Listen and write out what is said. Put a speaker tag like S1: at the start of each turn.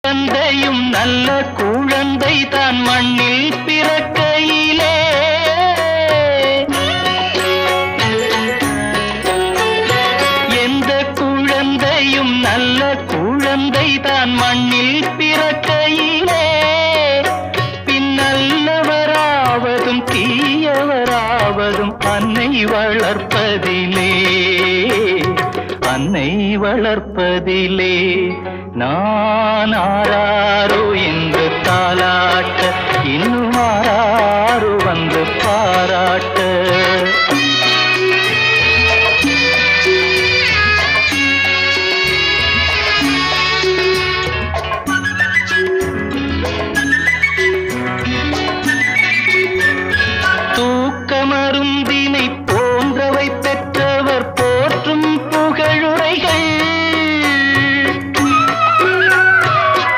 S1: தந்தையும் நல்ல குழந்தை தான் மண்ணில் பிறக்கையிலே எந்த குழந்தையும் நல்ல குழந்தை தான் மண்ணில் பிறக்கையிலே பின்னல்லவராவதும் தீயவராவதும் அன்னை வளர்ப்பதிலே அன்னை வளர்ப்பதிலே நான் ஆரா